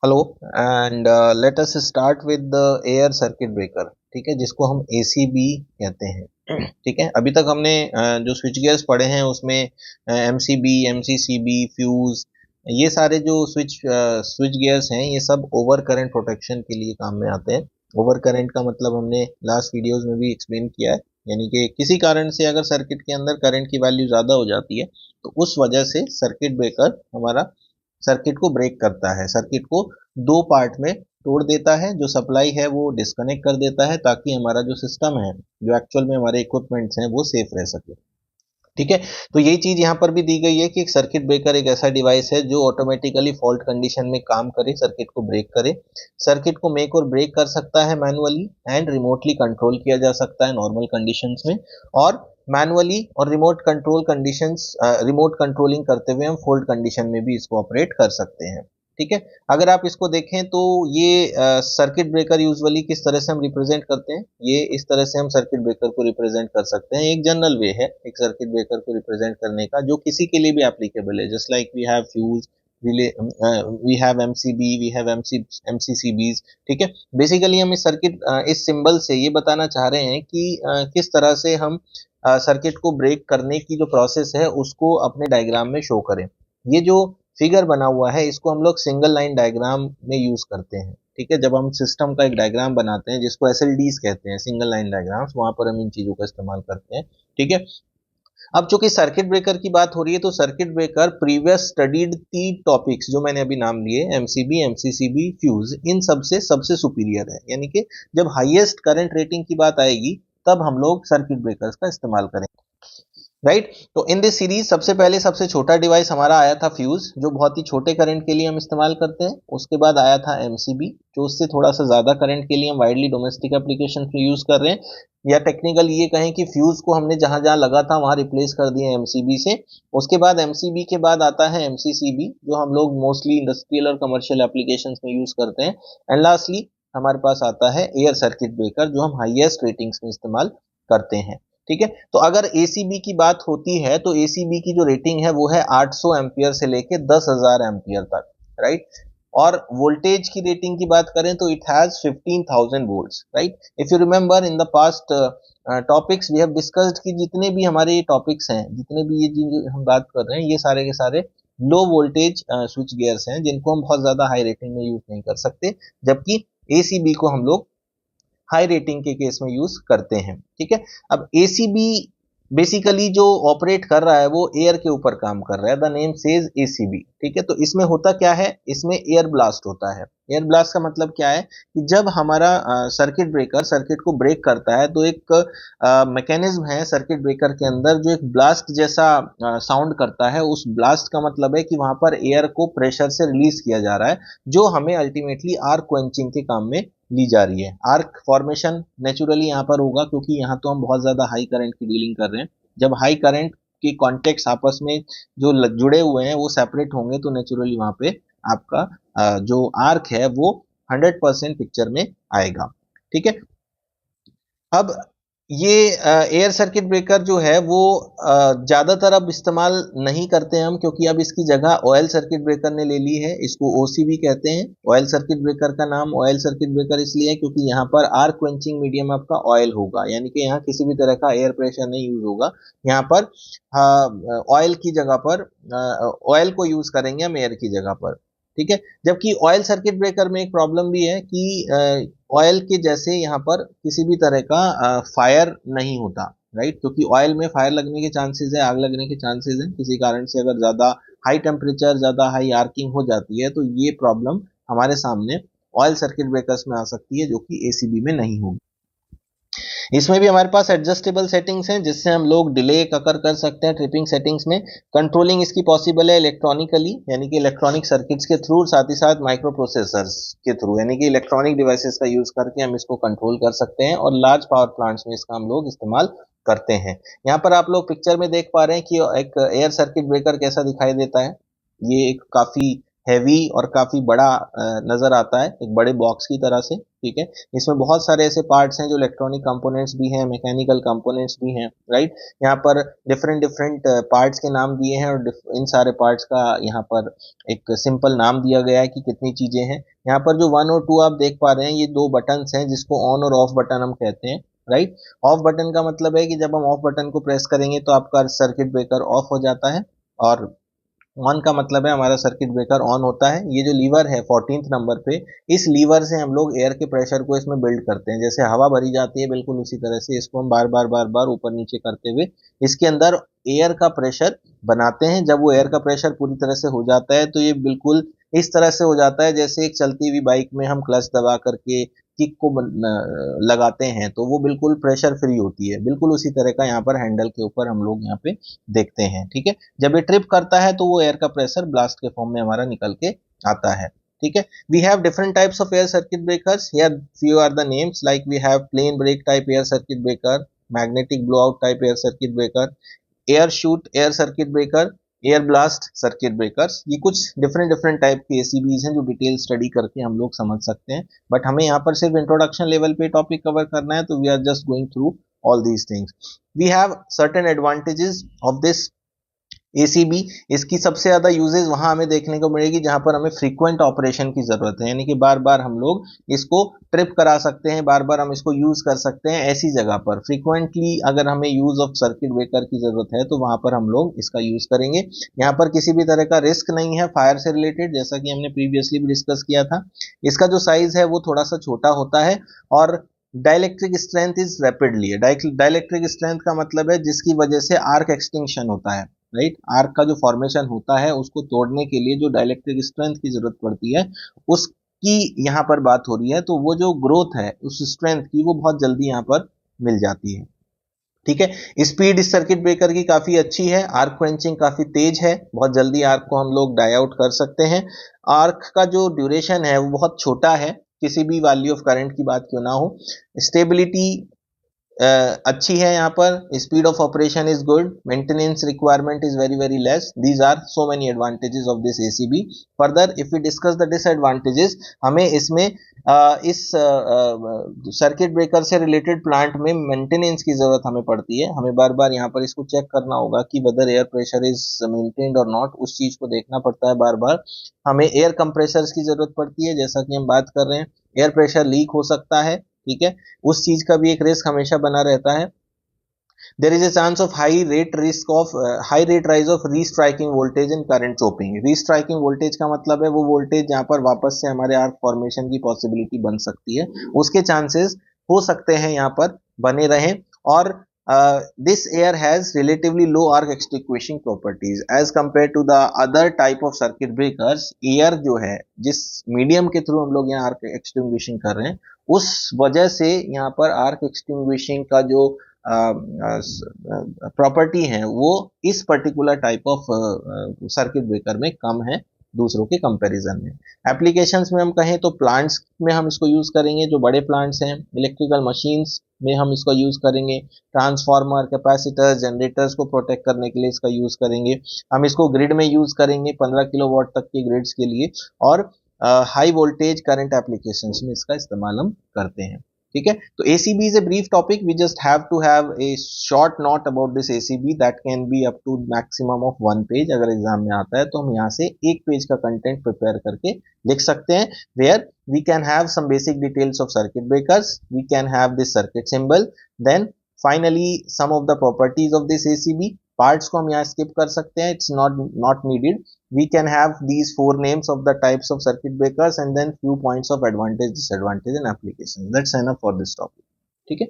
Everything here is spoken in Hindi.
Hello and let us start with the air circuit breaker. ठीक है, जिसको हम एसीबी कहते हैं। ठीक है, अभी तक हमने जो स्विच गियर्स पढ़े हैं उसमें एमसीबी, एमसीसीबी, फ्यूज, ये सारे जो स्विच गियर्स हैं ये सब ओवर करंट प्रोटेक्शन के लिए काम में आते हैं। ओवर करंट का मतलब हमने लास्ट वीडियोस में भी एक्सप्लेन किया है, यानी कि किसी कारण से अगर सर्किट के अंदर करंट की वैल्यू ज़्यादा हो जाती है तो उस वजह से सर्किट ब्रेकर हमारा सर्किट को ब्रेक करता है, सर्किट को दो पार्ट में तोड़ देता है। जो सप्लाई है वो डिस्कनेक्ट कर देता है ताकि हमारा जो सिस्टम है, जो एक्चुअल में हमारे इक्विपमेंट्स हैं वो सेफ रह सके। ठीक है, तो यही चीज यहाँ पर भी दी गई है कि एक सर्किट ब्रेकर एक ऐसा डिवाइस है जो ऑटोमेटिकली फॉल्ट कंडीशन में काम करे, सर्किट को ब्रेक करे। सर्किट को मेक और ब्रेक कर सकता है मैनुअली एंड रिमोटली कंट्रोल किया जा सकता है नॉर्मल कंडीशंस में, और मैनुअली और रिमोट कंट्रोलिंग करते हुए हम फोल्ट कंडीशन में भी इसको ऑपरेट कर सकते हैं। ठीक है, अगर आप इसको देखें तो ये सर्किट ब्रेकर यूजुअली किस तरह से हम रिप्रेजेंट करते हैं, ये इस तरह से हम सर्किट ब्रेकर को रिप्रेजेंट कर सकते हैं। एक जनरल वे है एक सर्किट ब्रेकर को रिप्रेजेंट करने का जो किसी के लिए भी एप्लीकेबल है, just like we have fuse, we have MCB, we have MCCBs. ठीक है, बेसिकली हम इस सिंबल से ये बताना चाह रहे हैं कि किस तरह से हम सर्किट को ब्रेक करने की जो प्रोसेस है उसको अपने डायग्राम में शो करें। ये जो फिगर बना हुआ है इसको हम लोग सिंगल लाइन डायग्राम में यूज करते हैं। ठीक है, जब हम सिस्टम का एक डायग्राम बनाते हैं जिसको एसएलडीज कहते हैं, सिंगल लाइन डायग्राम्स, वहां पर हम इन चीजों का इस्तेमाल करते हैं। ठीक है, अब चूंकि सर्किट ब्रेकर की बात हो रही है तो circuit breaker previous studied 3 topics जो मैंने अभी नाम लिए, एमसीबी, एमसीसीबी, फ्यूज, इन सबसे सबसे सुपीरियर है। यानी कि जब हाईएस्ट करंट रेटिंग की बात आएगी तब हम लोग सर्किट ब्रेकर्स का इस्तेमाल करेंगे। राइट, तो इन दिस सीरीज सबसे पहले सबसे छोटा डिवाइस हमारा आया था फ्यूज, जो बहुत ही छोटे करंट के लिए हम इस्तेमाल करते हैं। उसके बाद आया था एमसीबी, जो उससे थोड़ा सा ज्यादा करंट के लिए हम वाइडली डोमेस्टिक एप्लीकेशन में यूज कर रहे हैं, या टेक्निकल ये कहें कि फ्यूज को हमने जहां जहां लगा था वहां रिप्लेस कर दिया एमसीबी से। उसके बाद एमसीबी के बाद आता है एमसीसीबी, जो हम लोग मोस्टली इंडस्ट्रियल और कमर्शियल एप्लीकेशन में यूज करते हैं। एंड लास्टली हमारे पास आता है एयर सर्किट ब्रेकर, जो हम हाईएस्ट रेटिंग्स में इस्तेमाल करते हैं। ठीक है, तो अगर एसीबी की बात होती है तो एसीबी की जो रेटिंग है वो है 800 एम्पियर से लेके 10,000 एम्पियर तक। राइट, और वोल्टेज की रेटिंग की बात करें तो it has 15,000 volts. Right, if you remember in the past topics we have discussed कि जितने भी हमारे टॉपिक्स हैं, जितने भी ये जो हम बात कर रहे हैं, ये सारे के सारे लो वोल्टेज स्विच गियर्स हैं जिनको हम बहुत ज्यादा हाई रेटिंग में यूज नहीं कर सकते, जबकि एसीबी को हम लोग हाई रेटिंग के केस में यूज करते हैं। ठीक है, अब एसीबी बेसिकली जो ऑपरेट कर रहा है वो एयर के ऊपर काम कर रहा है, द नेम सेज एसीबी। ठीक है, तो इसमें होता क्या है, इसमें एयर ब्लास्ट होता है। एयर ब्लास्ट का मतलब क्या है कि जब हमारा सर्किट ब्रेकर सर्किट को ब्रेक करता है तो एक मैकेनिज्म है सर्किट ब्रेकर के अंदर जो एक ब्लास्ट जैसा साउंड करता है। उस ब्लास्ट का मतलब है कि वहां पर एयर को प्रेशर से रिलीज किया जा रहा है, जो हमें अल्टीमेटली आर्क क्वेंचिंग के काम में ली जा रही है। आर्क फॉर्मेशन नेचुरली यहाँ पर होगा क्योंकि यहाँ तो हम बहुत ज्यादा हाई करंट की डीलिंग कर रहे हैं। जब हाई करंट के कॉन्टेक्ट आपस में जो जुड़े हुए हैं वो सेपरेट होंगे तो नेचुरली वहां पे आपका जो आर्क है वो 100% पिक्चर में आएगा। ठीक है, अब ये एयर सर्किट ब्रेकर जो है वो ज्यादातर अब इस्तेमाल नहीं करते हम, क्योंकि अब इसकी जगह ऑयल सर्किट ब्रेकर ने ले ली है। इसको ओसीबी कहते हैं। ऑयल सर्किट ब्रेकर का नाम ऑयल सर्किट ब्रेकर इसलिए है क्योंकि यहाँ पर आर्क क्वेंचिंग मीडियम आपका ऑयल होगा, यानी कि यहाँ किसी भी तरह का एयर प्रेशर नहीं यूज होगा। यहाँ पर ऑयल की जगह पर ऑयल को यूज करेंगे हम एयर की जगह पर। ठीक है, जबकि ऑयल सर्किट ब्रेकर में एक प्रॉब्लम भी है कि ऑयल के जैसे यहाँ पर किसी भी तरह का फायर नहीं होता। राइट, क्योंकि ऑयल में फायर लगने के चांसेस है, आग लगने के चांसेस है। किसी कारण से अगर ज्यादा हाई टेम्परेचर, ज्यादा हाई आर्किंग हो जाती है तो ये प्रॉब्लम हमारे सामने ऑयल सर्किट ब्रेकर्स में आ सकती है, जो कि एसीबी में नहीं होगी। इसमें भी हमारे पास एडजस्टेबल सेटिंग्स हैं जिससे हम लोग डिले कर सकते हैं ट्रिपिंग सेटिंग्स में। कंट्रोलिंग इसकी पॉसिबल है इलेक्ट्रॉनिकली, यानी कि इलेक्ट्रॉनिक सर्किट्स के थ्रू, साथ ही साथ माइक्रो प्रोसेसर्स के थ्रू, यानी कि इलेक्ट्रॉनिक डिवाइसेस का यूज करके हम इसको कंट्रोल कर सकते हैं, और लार्ज पावर प्लांट्स में इसका हम लोग इस्तेमाल करते हैं। यहाँ पर आप लोग पिक्चर में देख पा रहे हैं कि एक एयर सर्किट ब्रेकर कैसा दिखाई देता है। ये एक काफी हैवी और काफी बड़ा नजर आता है, एक बड़े बॉक्स की तरह से। ठीक है, इसमें बहुत सारे ऐसे पार्ट्स हैं जो इलेक्ट्रॉनिक कंपोनेंट्स भी हैं, मैकेनिकल कंपोनेंट्स भी हैं, राइट। यहाँ पर डिफरेंट डिफरेंट पार्ट्स के नाम दिए हैं और इन सारे पार्ट्स का यहाँ पर एक सिंपल नाम दिया गया है कि कितनी चीजें हैं। यहाँ पर जो 1 और 2 आप देख पा रहे हैं, ये दो बटन्स हैं जिसको ऑन और ऑफ बटन हम कहते हैं, राइट। ऑफ बटन का मतलब है कि जब हम ऑफ बटन को प्रेस करेंगे तो आपका सर्किट ब्रेकर ऑफ हो जाता है, और ऑन का मतलब है हमारा सर्किट ब्रेकर ऑन होता है। ये जो लीवर है 14th नंबर पे, इस लीवर से हम लोग एयर के प्रेशर को इसमें बिल्ड करते हैं। जैसे हवा भरी जाती है बिल्कुल उसी तरह से इसको हम बार बार ऊपर नीचे करते हुए इसके अंदर एयर का प्रेशर बनाते हैं। जब वो एयर का प्रेशर पूरी तरह से हो जाता है तो ये बिल्कुल इस तरह से हो जाता है जैसे एक चलती हुई बाइक में हम क्लच दबा करके किक को लगाते हैं तो वो बिल्कुल प्रेशर फ्री होती है। बिल्कुल उसी तरह का यहाँ पर हैंडल के ऊपर हम लोग यहाँ पे देखते हैं। ठीक है, जब ये ट्रिप करता है तो वो एयर का प्रेशर ब्लास्ट के फॉर्म में हमारा निकल के आता है। ठीक है, we have different types of air circuit breakers, here few are the names, like we have plain brake type air circuit breaker, magnetic blowout type air circuit breaker, air shoot air circuit breaker, air blast circuit breakers. ये कुछ डिफरेंट डिफरेंट टाइप के एसीबीज हैं जो डिटेल स्टडी करके हम लोग समझ सकते हैं, बट हमें यहाँ पर सिर्फ इंट्रोडक्शन लेवल पे टॉपिक कवर करना है, तो we are just going through all these things. We have certain advantages of this ACB. इसकी सबसे ज्यादा यूजेस वहां हमें देखने को मिलेगी जहां पर हमें फ्रीक्वेंट ऑपरेशन की जरूरत है, यानी कि बार बार हम लोग इसको ट्रिप करा सकते हैं, बार बार हम इसको यूज कर सकते हैं। ऐसी जगह पर फ्रीक्वेंटली अगर हमें यूज ऑफ सर्किट ब्रेकर की जरूरत है तो वहां पर हम लोग इसका यूज करेंगे। यहाँ पर किसी भी तरह का रिस्क नहीं है फायर से रिलेटेड, जैसा कि हमने प्रीवियसली भी डिस्कस किया था। इसका जो साइज है वो थोड़ा सा छोटा होता है, और dielectric strength is rapidly. Dielectric strength का मतलब है जिसकी वजह से आर्क एक्सटिंक्शन होता है, राइट। आर्क का जो फॉर्मेशन होता है उसको तोड़ने के लिए जो डाइलेक्ट्रिक स्ट्रेंथ की जरूरत पड़ती है उसकी यहाँ पर बात हो रही है। तो वो जो ग्रोथ है उस स्ट्रेंथ की वो बहुत जल्दी यहाँ पर मिल जाती है। ठीक है, स्पीड इस सर्किट ब्रेकर की काफी अच्छी है, आर्क क्वेंचिंग काफी तेज है, बहुत जल्दी आर्क को हम लोग डाई आउट कर सकते हैं। आर्क का जो ड्यूरेशन है वो बहुत छोटा है, किसी भी वैल्यू ऑफ करंट की बात क्यों ना हो। स्टेबिलिटी अच्छी है, यहाँ पर speed of operation is good, maintenance requirement is very very less. These are so many advantages of this ACB. Further if we discuss the disadvantages, हमें इसमें इस सर्किट ब्रेकर से रिलेटेड प्लांट में मेंटेनेंस की जरूरत हमें पड़ती है। हमें बार बार यहाँ पर इसको चेक करना होगा कि whether air pressure is maintained और नॉट, उस चीज को देखना पड़ता है बार बार। हमें एयर कंप्रेसर्स की जरूरत पड़ती है, जैसा कि हम बात कर रहे हैं एयर प्रेशर लीक हो सकता है। ठीक है, उस चीज का भी एक रिस्क हमेशा बना रहता है। There is a chance of high rate rise of restriking voltage in current chopping. Restriking voltage का मतलब है वो वोल्टेज जहां पर वापस से हमारे आर्क फॉर्मेशन की पॉसिबिलिटी बन सकती है, उसके चांसेस हो सकते हैं यहाँ पर बने रहें। और this air has relatively low arc extinguishing properties as compared to the other type of circuit breakers। air जो है जिस मीडियम के थ्रू हम लोग यहाँ आर्क एक्सटिंग्विशिंग कर रहे हैं उस वजह से यहाँ पर आर्क एक्सटिंग्विशिंग का जो प्रॉपर्टी है वो इस particular type of circuit breaker में कम है दूसरों के कंपैरिजन में। एप्लीकेशंस में हम कहें तो प्लांट्स में हम इसको यूज करेंगे, जो बड़े प्लांट्स हैं, इलेक्ट्रिकल मशीन्स में हम इसका यूज करेंगे, ट्रांसफार्मर, कैपेसिटर्स, जनरेटर्स को प्रोटेक्ट करने के लिए इसका यूज करेंगे। हम इसको ग्रिड में यूज करेंगे 15 किलोवाट तक के ग्रिड्स के लिए, और हाई वोल्टेज करंट एप्लीकेशंस में इसका इस्तेमाल हम करते हैं। ठीक है, तो ACB is a brief topic, we just have to have a short note about this ACB that can be up to maximum of 1 page। अगर एग्जाम में आता है तो हम यहाँ से 1 पेज का कंटेंट प्रिपेयर करके लिख सकते हैं, where we can have some basic details of circuit breakers, we can have this circuit symbol, then finally some of the properties of this ACB। Parts को हम यहाँ स्किप कर सकते हैं, it's not needed. we can have these 4 names of the types of circuit breakers and then few points of advantage, disadvantage and application। That's enough for this topic। ठीक है।